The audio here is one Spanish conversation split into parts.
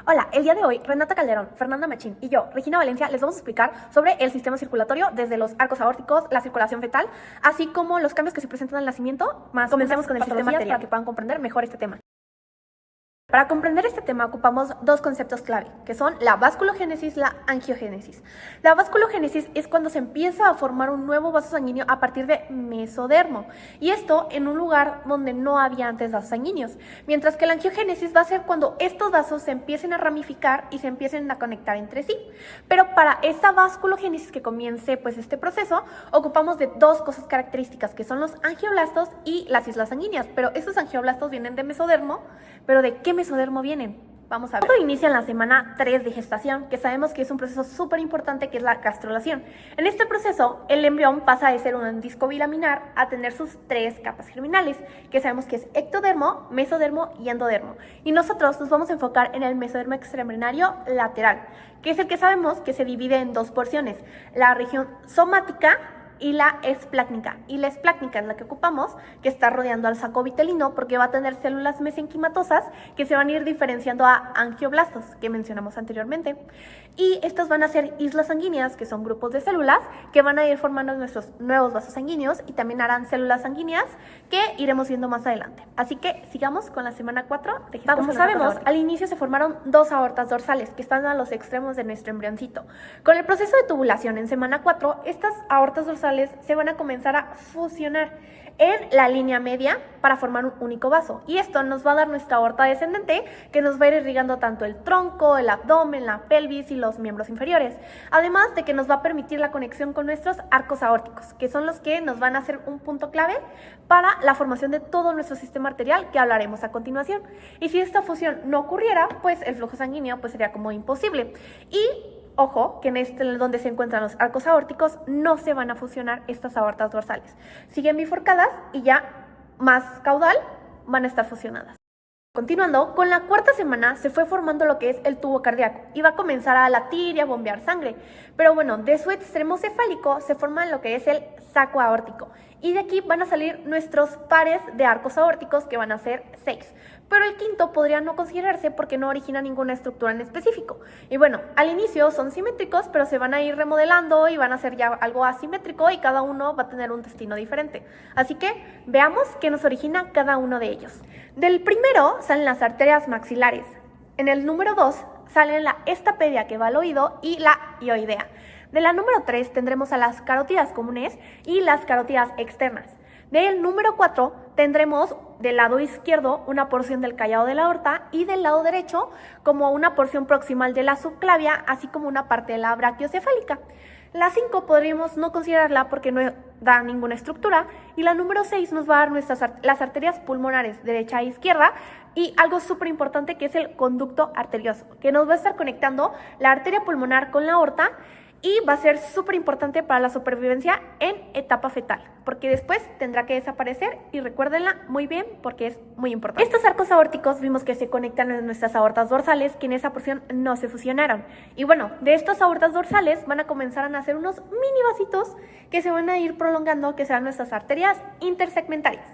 Hola, el día de hoy Renata Calderón, Fernanda Machín y yo, Regina Valencia, les vamos a explicar sobre el sistema circulatorio desde los arcos aórticos, la circulación fetal, así como los cambios que se presentan al nacimiento. Comencemos con el sistema arterial para que puedan comprender mejor este tema. Para comprender este tema ocupamos dos conceptos clave, que son la vasculogénesis y la angiogénesis. La vasculogénesis es cuando se empieza a formar un nuevo vaso sanguíneo a partir de mesodermo, y esto en un lugar donde no había antes vasos sanguíneos, mientras que la angiogénesis va a ser cuando estos vasos se empiecen a ramificar y se empiecen a conectar entre sí. Pero para esta vasculogénesis que comience este proceso, ocupamos de dos cosas características, que son los angioblastos y las islas sanguíneas, pero estos angioblastos vienen de mesodermo. ¿Pero de qué mesodermo vienen? Vamos a ver. Todo inicia en la semana 3 de gestación, que sabemos que es un proceso súper importante, que es la gastrulación. En este proceso, el embrión pasa de ser un disco bilaminar a tener sus 3 capas germinales, que sabemos que es ectodermo, mesodermo y endodermo. Y nosotros nos vamos a enfocar en el mesodermo extraembrionario lateral, que es el que sabemos que se divide en dos porciones, la región somática y la esplácnica. Y la esplácnica es la que ocupamos, que está rodeando al saco vitelino, porque va a tener células mesenquimatosas que se van a ir diferenciando a angioblastos, que mencionamos anteriormente. Y estas van a ser islas sanguíneas, que son grupos de células que van a ir formando nuestros nuevos vasos sanguíneos, y también harán células sanguíneas que iremos viendo más adelante. Así que sigamos con la semana 4 de gestación. Como sabemos, al inicio se formaron dos aortas dorsales que están a los extremos de nuestro embrioncito. Con el proceso de tubulación en semana 4, estas aortas dorsales se van a comenzar a fusionar en la línea media para formar un único vaso, y esto nos va a dar nuestra aorta descendente, que nos va a ir irrigando tanto el tronco, el abdomen, la pelvis y los miembros inferiores, además de que nos va a permitir la conexión con nuestros arcos aórticos, que son los que nos van a hacer un punto clave para la formación de todo nuestro sistema arterial, que hablaremos a continuación. Y si esta fusión no ocurriera, pues el flujo sanguíneo sería como imposible. Y ojo, que en donde se encuentran los arcos aórticos no se van a fusionar estas aortas dorsales. Siguen bifurcadas y ya más caudal van a estar fusionadas. Continuando, con la cuarta semana se fue formando lo que es el tubo cardíaco y va a comenzar a latir y a bombear sangre. Pero bueno, de su extremo cefálico se forma lo que es el saco aórtico, y de aquí van a salir nuestros pares de arcos aórticos, que van a ser 6. Pero el quinto podría no considerarse porque no origina ninguna estructura en específico. Y bueno, al inicio son simétricos, pero se van a ir remodelando y van a ser ya algo asimétrico, y cada uno va a tener un destino diferente. Así que veamos qué nos origina cada uno de ellos. Del primero salen las arterias maxilares. En el número 2 salen la estapedia, que va al oído, y la hioidea. De la número 3 tendremos a las carótidas comunes y las carótidas externas. Del número 4 tendremos del lado izquierdo una porción del callado de la aorta, y del lado derecho como una porción proximal de la subclavia, así como una parte de la brachiocefálica. La 5 podríamos no considerarla porque no da ninguna estructura, y la número 6 nos va a dar las arterias pulmonares derecha e izquierda, y algo súper importante, que es el conducto arterioso, que nos va a estar conectando la arteria pulmonar con la aorta, y va a ser súper importante para la supervivencia en etapa fetal, porque después tendrá que desaparecer, y recuérdenla muy bien porque es muy importante. Estos arcos aórticos vimos que se conectan en nuestras aortas dorsales, que en esa porción no se fusionaron. Y bueno, de estas aortas dorsales van a comenzar a nacer unos mini vasitos que se van a ir prolongando, que serán nuestras arterias intersegmentarias.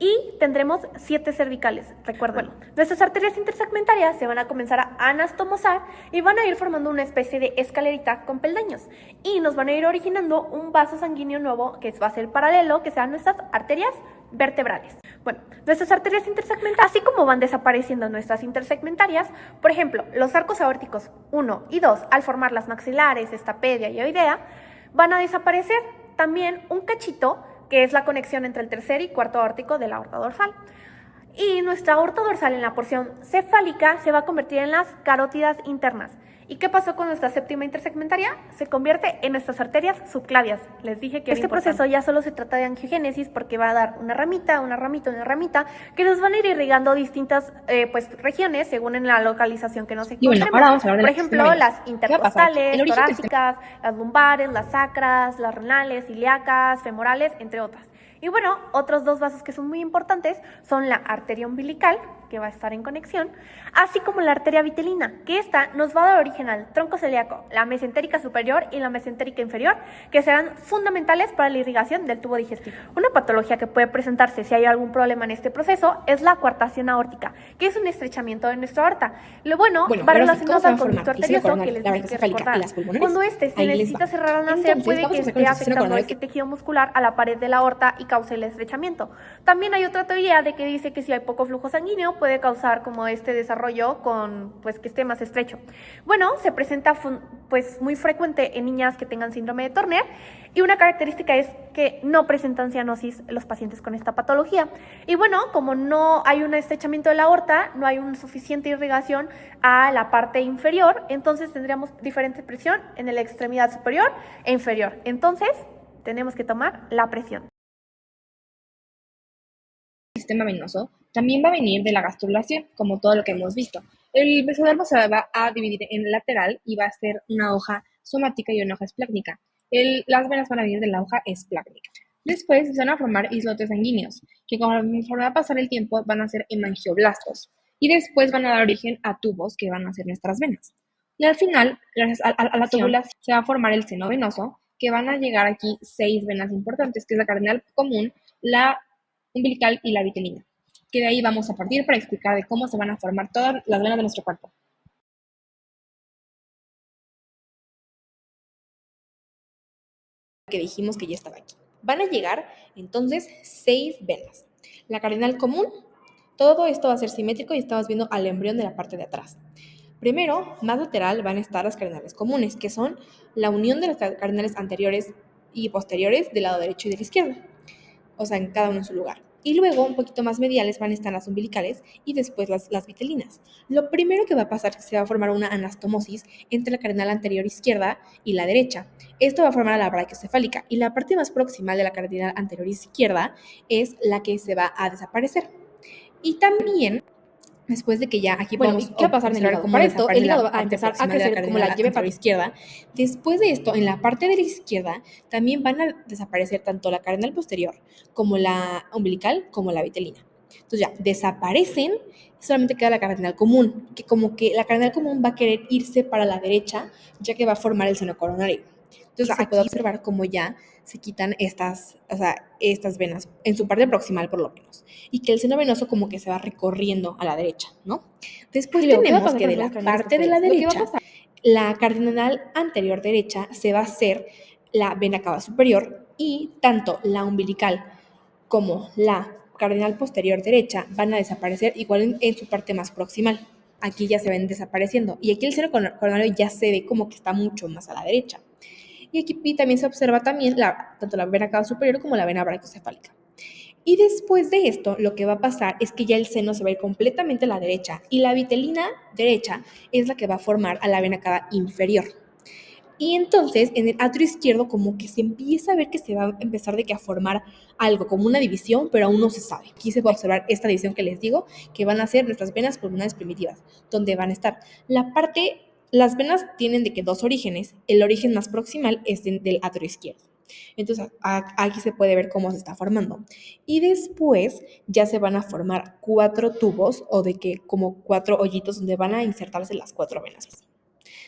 Y tendremos 7 cervicales, recuerden. Nuestras arterias intersegmentarias se van a comenzar a anastomosar y van a ir formando una especie de escalerita con peldaños, y nos van a ir originando un vaso sanguíneo nuevo, que va a ser paralelo, que serán nuestras arterias vertebrales. Bueno, nuestras arterias intersegmentarias, así como van desapareciendo nuestras intersegmentarias, por ejemplo, los arcos aórticos 1 y 2, al formar las maxilares, estapedia y hioidea, van a desaparecer también un cachito, que es la conexión entre el tercer y cuarto aórtico de la aorta dorsal. Y nuestra aorta dorsal en la porción cefálica se va a convertir en las carótidas internas. ¿Y qué pasó con nuestra séptima intersegmentaria? Se convierte en nuestras arterias subclavias. Les dije que este proceso ya solo se trata de angiogénesis, porque va a dar una ramita, que nos van a ir irrigando distintas regiones según en la localización que nos encontremos. Por ejemplo, las intercostales, torácicas, las lumbares, las sacras, las renales, ilíacas, femorales, entre otras. Y bueno, otros dos vasos que son muy importantes son la arteria umbilical, que va a estar en conexión, así como la arteria vitelina, que esta nos va a dar origen al tronco celíaco, la mesentérica superior y la mesentérica inferior, que serán fundamentales para la irrigación del tubo digestivo. Una patología que puede presentarse si hay algún problema en este proceso es la coartación aórtica, que es un estrechamiento de nuestra aorta. Lo bueno va relacionado al conducto arterioso que les dije que recordar. Cuando este se necesita cerrar al nacer, puede que esté afectando a este tejido muscular a la pared de la aorta y cause el estrechamiento. También hay otra teoría de que dice que si hay poco flujo sanguíneo puede causar como este desarrollo con pues que esté más estrecho. Bueno, se presenta pues muy frecuente en niñas que tengan síndrome de Turner y una característica es que no presentan cianosis los pacientes con esta patología. Y bueno, como no hay un estrechamiento de la aorta, no hay una suficiente irrigación a la parte inferior, entonces tendríamos diferente presión en la extremidad superior e inferior. Entonces, tenemos que tomar la presión. El sistema venoso también va a venir de la gastrulación, como todo lo que hemos visto. El mesodermo se va a dividir en lateral y va a ser una hoja somática y una hoja esplácnica. Las venas van a venir de la hoja esplácnica. Después se van a formar islotes sanguíneos, que conforme va a pasar el tiempo van a ser hemangioblastos. Y después van a dar origen a tubos, que van a ser nuestras venas. Y al final, gracias a la tubulación, se va a formar el seno venoso, que van a llegar aquí 6 venas importantes, que es la cardenal común, la umbilical y la vitelina, que de ahí vamos a partir para explicar de cómo se van a formar todas las venas de nuestro cuerpo. Que dijimos que ya estaba aquí. Van a llegar entonces 6 venas. La cardenal común, todo esto va a ser simétrico y estamos viendo al embrión de la parte de atrás. Primero, más lateral van a estar las cardenales comunes, que son la unión de las cardenales anteriores y posteriores del lado derecho y del izquierdo, o sea, en cada uno en su lugar. Y luego, un poquito más mediales, van a estar las umbilicales y después las vitelinas. Lo primero que va a pasar es que se va a formar una anastomosis entre la cardenal anterior izquierda y la derecha. Esto va a formar a la brachiocefálica y la parte más proximal de la cardenal anterior izquierda es la que se va a desaparecer. Y también, después de que ya aquí podemos ¿qué va a pasar en el hígado? Para esto, el hígado va a empezar a crecer como la llave izquierda. Después de esto, en la parte de la izquierda, también van a desaparecer tanto la cardenal posterior como la umbilical como la vitelina. Entonces ya desaparecen, solamente queda la cardenal común, que como que la cardenal común va a querer irse para la derecha, ya que va a formar el seno coronario. Entonces se puede observar cómo ya se quitan estas venas, en su parte proximal por lo menos, y que el seno venoso como que se va recorriendo a la derecha, ¿no? Después tenemos que de la parte de la derecha, la cardenal anterior derecha se va a hacer la vena cava superior y tanto la umbilical como la cardenal posterior derecha van a desaparecer igual en su parte más proximal. Aquí ya se ven desapareciendo y aquí el seno coronario ya se ve como que está mucho más a la derecha. Y aquí también se observa también tanto la vena cava superior como la vena brachiocefálica. Y después de esto, lo que va a pasar es que ya el seno se va a ir completamente a la derecha y la vitelina derecha es la que va a formar a la vena cava inferior. Y entonces en el atrio izquierdo como que se empieza a ver que se va a empezar a formar algo, como una división, pero aún no se sabe. Aquí se va a observar esta división que les digo, que van a ser nuestras venas pulmonares primitivas, donde van a estar las venas tienen de que 2 orígenes, el origen más proximal es del atrio izquierdo. Entonces aquí se puede ver cómo se está formando. Y después ya se van a formar 4 tubos o de que como 4 hoyitos donde van a insertarse las 4 venas.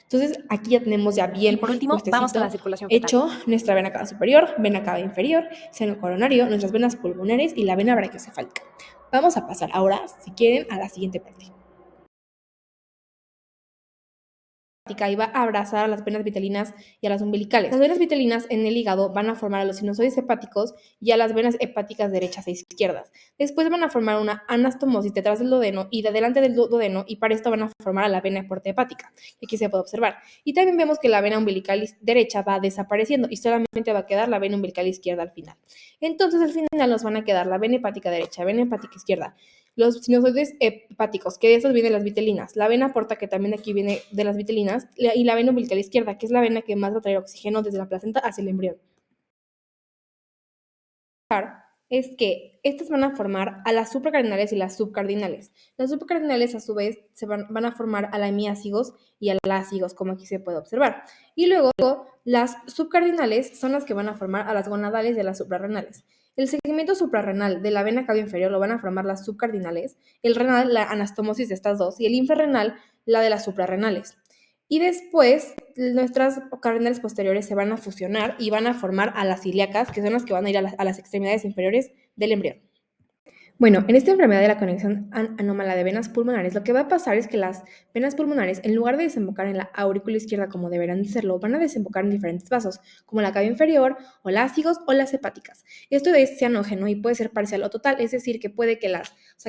Entonces aquí ya tenemos ya bien, y por último, vamos con la circulación fetal. Hecho nuestra vena cava superior, vena cava inferior, seno coronario, nuestras venas pulmonares y la vena brachiocefálica. Vamos a pasar ahora, si quieren, a la siguiente parte. Y va a abrazar a las venas vitelinas y a las umbilicales. Las venas vitelinas en el hígado van a formar a los sinusoides hepáticos y a las venas hepáticas derechas e izquierdas. Después van a formar una anastomosis detrás del duodeno y de delante del duodeno, y para esto van a formar a la vena porta hepática, que aquí se puede observar. Y también vemos que la vena umbilical derecha va desapareciendo y solamente va a quedar la vena umbilical izquierda al final. Entonces al final nos van a quedar la vena hepática derecha, vena hepática izquierda, los sinusoides hepáticos, que de esos vienen las vitelinas, la vena porta, que también aquí viene de las vitelinas, y la vena umbilical izquierda, que es la vena que más va a traer oxígeno desde la placenta hacia el embrión. Es que estas van a formar a las supracardinales y las subcardinales. Las subcardinales a su vez van a formar a la hemiácigos y a la ácigos, como aquí se puede observar. Y luego las subcardinales son las que van a formar a las gonadales y a las suprarrenales. El segmento suprarrenal de la vena cava inferior lo van a formar las subcardinales, el renal la anastomosis de estas dos y el infrarrenal la de las suprarrenales. Y después nuestras cardinales posteriores se van a fusionar y van a formar a las ilíacas, que son las que van a ir a las extremidades inferiores del embrión. Bueno, en esta enfermedad de la conexión anómala de venas pulmonares, lo que va a pasar es que las venas pulmonares, en lugar de desembocar en la aurícula izquierda como deberán de serlo, van a desembocar en diferentes vasos, como la cava inferior, o las ácigos o las hepáticas. Esto es cianógeno y puede ser parcial o total, es decir, que puede que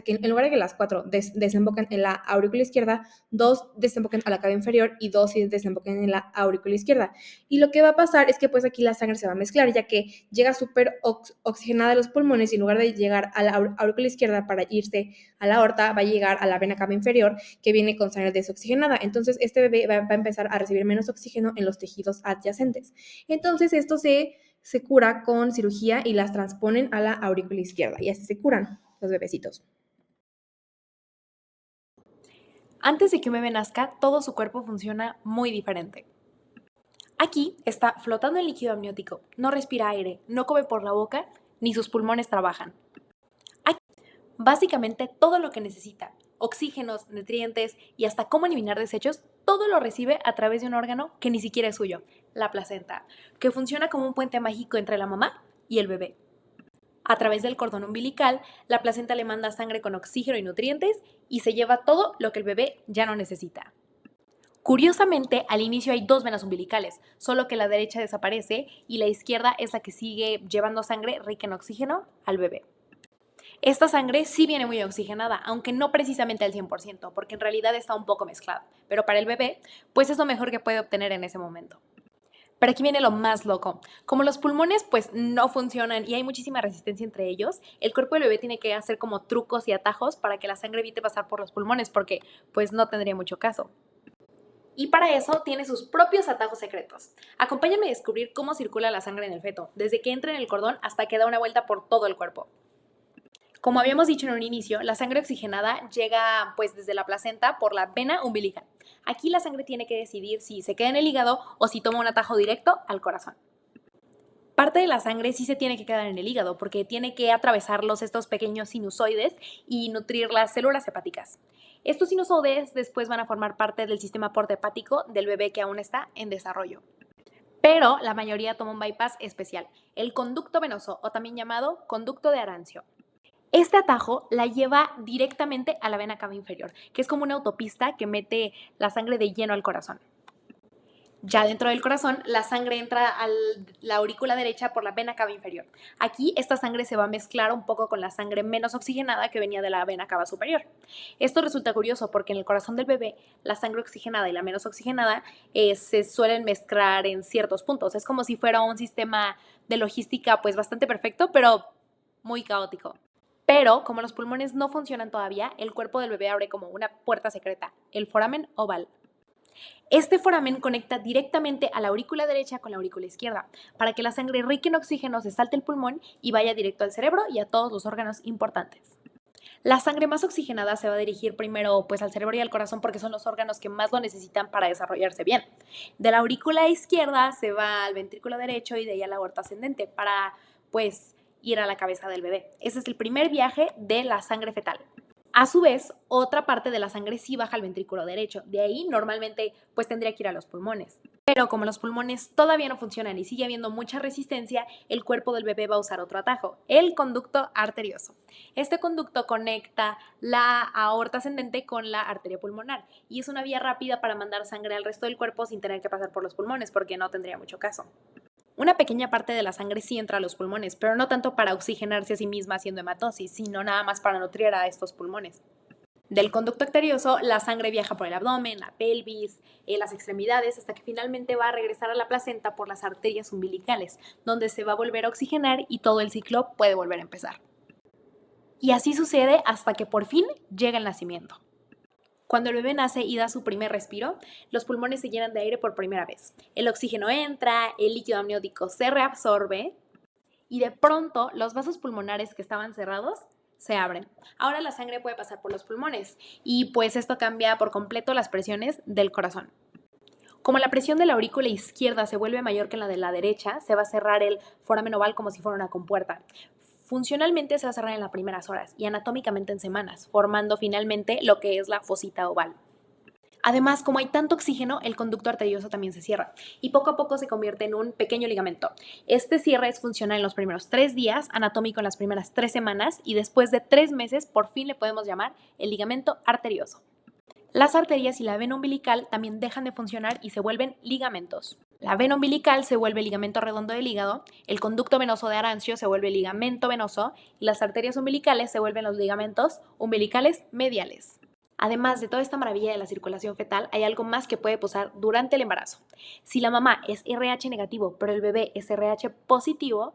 que en lugar de que las 4 desemboquen en la aurícula izquierda, 2 desemboquen a la cava inferior y 2 desemboquen en la aurícula izquierda. Y lo que va a pasar es que pues aquí la sangre se va a mezclar, ya que llega súper oxigenada a los pulmones y en lugar de llegar a la aurícula izquierda para irse a la aorta, va a llegar a la vena cava inferior, que viene con sangre desoxigenada. Entonces, este bebé va a empezar a recibir menos oxígeno en los tejidos adyacentes. Entonces, esto se cura con cirugía y las transponen a la aurícula izquierda y así se curan los bebecitos. Antes de que un bebé nazca, todo su cuerpo funciona muy diferente. Aquí está flotando en líquido amniótico, no respira aire, no come por la boca, ni sus pulmones trabajan. Aquí, básicamente todo lo que necesita, oxígenos, nutrientes y hasta cómo eliminar desechos, todo lo recibe a través de un órgano que ni siquiera es suyo, la placenta, que funciona como un puente mágico entre la mamá y el bebé. A través del cordón umbilical, la placenta le manda sangre con oxígeno y nutrientes y se lleva todo lo que el bebé ya no necesita. Curiosamente, al inicio hay 2 venas umbilicales, solo que la derecha desaparece y la izquierda es la que sigue llevando sangre rica en oxígeno al bebé. Esta sangre sí viene muy oxigenada, aunque no precisamente al 100%, porque en realidad está un poco mezclada, pero para el bebé, pues es lo mejor que puede obtener en ese momento. Pero aquí viene lo más loco. Como los pulmones pues no funcionan y hay muchísima resistencia entre ellos, el cuerpo del bebé tiene que hacer como trucos y atajos para que la sangre evite pasar por los pulmones, porque pues no tendría mucho caso. Y para eso tiene sus propios atajos secretos. Acompáñame a descubrir cómo circula la sangre en el feto, desde que entra en el cordón hasta que da una vuelta por todo el cuerpo. Como habíamos dicho en un inicio, la sangre oxigenada llega pues desde la placenta por la vena umbilical. Aquí la sangre tiene que decidir si se queda en el hígado o si toma un atajo directo al corazón. Parte de la sangre sí se tiene que quedar en el hígado porque tiene que atravesarlos estos pequeños sinusoides y nutrir las células hepáticas. Estos sinusoides después van a formar parte del sistema portaepático del bebé que aún está en desarrollo. Pero la mayoría toma un bypass especial, el conducto venoso o también llamado conducto de Arancio. Este atajo la lleva directamente a la vena cava inferior, que es como una autopista que mete la sangre de lleno al corazón. Ya dentro del corazón, la sangre entra a la aurícula derecha por la vena cava inferior. Aquí esta sangre se va a mezclar un poco con la sangre menos oxigenada que venía de la vena cava superior. Esto resulta curioso porque en el corazón del bebé, la sangre oxigenada y la menos oxigenada se suelen mezclar en ciertos puntos. Es como si fuera un sistema de logística pues bastante perfecto, pero muy caótico. Pero como los pulmones no funcionan todavía, el cuerpo del bebé abre como una puerta secreta, el foramen oval. Este foramen conecta directamente a la aurícula derecha con la aurícula izquierda, para que la sangre rica en oxígeno se salte el pulmón y vaya directo al cerebro y a todos los órganos importantes. La sangre más oxigenada se va a dirigir primero pues al cerebro y al corazón porque son los órganos que más lo necesitan para desarrollarse bien. De la aurícula izquierda se va al ventrículo derecho y de ahí a la aorta ascendente para pues ir a la cabeza del bebé. Ese es el primer viaje de la sangre fetal. A su vez, otra parte de la sangre sí baja al ventrículo derecho. De ahí normalmente pues tendría que ir a los pulmones. Pero como los pulmones todavía no funcionan y sigue habiendo mucha resistencia, el cuerpo del bebé va a usar otro atajo, el conducto arterioso. Este conducto conecta la aorta ascendente con la arteria pulmonar y es una vía rápida para mandar sangre al resto del cuerpo sin tener que pasar por los pulmones porque no tendría mucho caso. Una pequeña parte de la sangre sí entra a los pulmones, pero no tanto para oxigenarse a sí misma haciendo hematosis, sino nada más para nutrir a estos pulmones. Del conducto arterioso, la sangre viaja por el abdomen, la pelvis, las extremidades, hasta que finalmente va a regresar a la placenta por las arterias umbilicales, donde se va a volver a oxigenar y todo el ciclo puede volver a empezar. Y así sucede hasta que por fin llega el nacimiento. Cuando el bebé nace y da su primer respiro, los pulmones se llenan de aire por primera vez. El oxígeno entra, el líquido amniótico se reabsorbe y de pronto los vasos pulmonares que estaban cerrados se abren. Ahora la sangre puede pasar por los pulmones y pues esto cambia por completo las presiones del corazón. Como la presión de la aurícula izquierda se vuelve mayor que la de la derecha, se va a cerrar el foramen oval como si fuera una compuerta. Funcionalmente se va a cerrar en las primeras horas y anatómicamente en semanas, formando finalmente lo que es la fosita oval. Además, como hay tanto oxígeno, el conducto arterioso también se cierra y poco a poco se convierte en un pequeño ligamento. Este cierre es funcional en los primeros 3 días, anatómico en las primeras 3 semanas y después de 3 meses por fin le podemos llamar el ligamento arterioso. Las arterias y la vena umbilical también dejan de funcionar y se vuelven ligamentos. La vena umbilical se vuelve ligamento redondo del hígado, el conducto venoso de Arancio se vuelve ligamento venoso y las arterias umbilicales se vuelven los ligamentos umbilicales mediales. Además de toda esta maravilla de la circulación fetal, hay algo más que puede pasar durante el embarazo. Si la mamá es RH negativo, pero el bebé es RH positivo,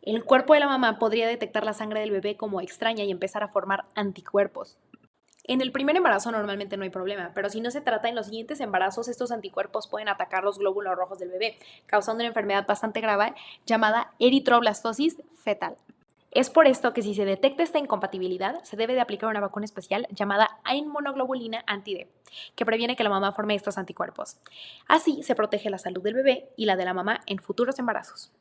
el cuerpo de la mamá podría detectar la sangre del bebé como extraña y empezar a formar anticuerpos. En el primer embarazo normalmente no hay problema, pero si no se trata en los siguientes embarazos, estos anticuerpos pueden atacar los glóbulos rojos del bebé, causando una enfermedad bastante grave llamada eritroblastosis fetal. Es por esto que si se detecta esta incompatibilidad, se debe de aplicar una vacuna especial llamada inmunoglobulina anti-D, que previene que la mamá forme estos anticuerpos. Así se protege la salud del bebé y la de la mamá en futuros embarazos.